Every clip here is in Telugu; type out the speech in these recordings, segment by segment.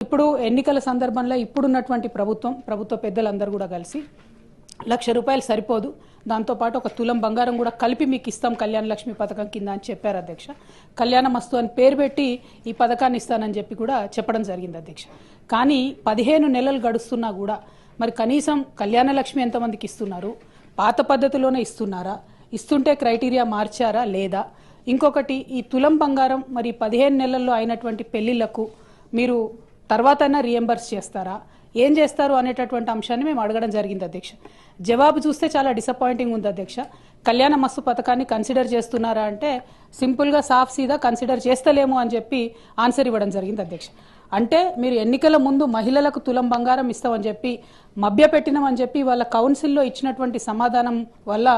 ఇప్పుడు ఎన్నికల సందర్భంలో ఇప్పుడున్నటువంటి ప్రభుత్వ పెద్దలందరూ కూడా కలిసి ₹1,00,000 సరిపోదు, దాంతోపాటు ఒక తులం బంగారం కూడా కలిపి మీకు ఇస్తాం కళ్యాణ లక్ష్మి పథకం కింద అని చెప్పారు అధ్యక్ష. కళ్యాణ మస్తు అని పేరు పెట్టి ఈ పథకాన్ని ఇస్తానని చెప్పి కూడా చెప్పడం జరిగింది అధ్యక్ష. కానీ 15 నెలలు గడుస్తున్నా కూడా మరి కనీసం కళ్యాణ లక్ష్మి ఎంతమందికి ఇస్తున్నారు, పాత పద్ధతిలోనే ఇస్తున్నారా, ఇస్తుంటే క్రైటీరియా మార్చారా లేదా, ఇంకొకటి ఈ తులం బంగారం మరి 15 నెలల్లో అయినటువంటి పెళ్లిళ్లకు మీరు తర్వాతైనా రీఎంబర్స్ చేస్తారా, ఏం చేస్తారు అనేటటువంటి అంశాన్ని మేము అడగడం జరిగింది అధ్యక్ష. జవాబు చూస్తే చాలా డిసప్పాయింటింగ్ ఉంది అధ్యక్ష. కళ్యాణ మస్తు పథకాన్ని కన్సిడర్ చేస్తున్నారా అంటే సింపుల్గా సాఫ్ సీదా కన్సిడర్ చేస్తలేము అని చెప్పి ఆన్సర్ ఇవ్వడం జరిగింది అధ్యక్ష. అంటే మీరు ఎన్నికల ముందు మహిళలకు తులం బంగారం ఇస్తామని చెప్పి మభ్యపెట్టినామని చెప్పి వాళ్ళ కౌన్సిల్లో ఇచ్చినటువంటి సమాధానం వల్ల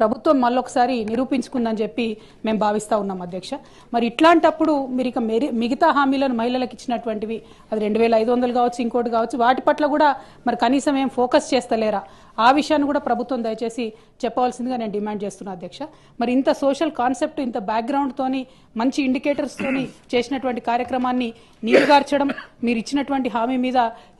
ప్రభుత్వం మళ్ళొకసారి నిరూపించుకుందని చెప్పి మేము భావిస్తూ ఉన్నాం అధ్యక్ష. మరి ఇట్లాంటప్పుడు మీరు ఇక మిగతా హామీలను మహిళలకు ఇచ్చినటువంటివి అది 2,500 కావచ్చు, ఇంకోటి కావచ్చు, వాటి పట్ల కూడా మరి కనీసం ఏం ఫోకస్ చేస్తలేరా, ఆ విషయాన్ని కూడా ప్రభుత్వం దయచేసి చెప్పవలసిందిగా నేను డిమాండ్ చేస్తున్నా అధ్యక్ష. మరి ఇంత సోషల్ కాన్సెప్ట్, ఇంత బ్యాక్గ్రౌండ్తోని మంచి ఇండికేటర్స్తోని చేసినటువంటి కార్యక్రమాన్ని నీరుగార్చడం, మీరు ఇచ్చినటువంటి హామీ మీద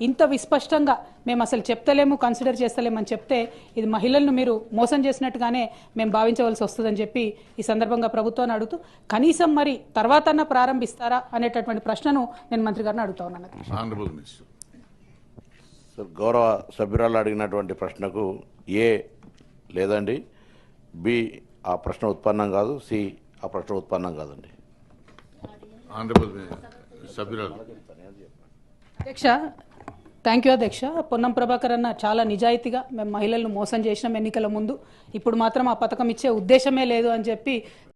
ఇంత విస్పష్టంగా మేము అసలు చెప్తలేము, కన్సిడర్ చేస్తలేమని చెప్తే ఇది మహిళలను మీరు మోసం చేసినట్టుగానే మేము భావించవలసి వస్తుందని చెప్పి ఈ సందర్భంగా ప్రభుత్వాన్ని అడుగుతూ కనీసం మరి తర్వాతన్నా ప్రారంభిస్తారా అనేటటువంటి ప్రశ్నను నేను మంత్రి గారిని అడుగుతా ఉన్నాను. గౌరవ సభ్యురాలు అడిగినటువంటి ప్రశ్నకు ఏ లేదండి, బి ఆ ప్రశ్న ఉత్పన్నం కాదు, సి ఆ ప్రశ్న ఉత్పన్నం కాదండి. అధ్యక్ష, థ్యాంక్ యూ అధ్యక్ష. పొన్నం ప్రభాకర్ అన్న చాలా నిజాయితీగా మేము మహిళలను మోసం చేసినాం ఎన్నికల ముందు, ఇప్పుడు మాత్రం ఆ పథకం ఇచ్చే ఉద్దేశమే లేదు అని చెప్పి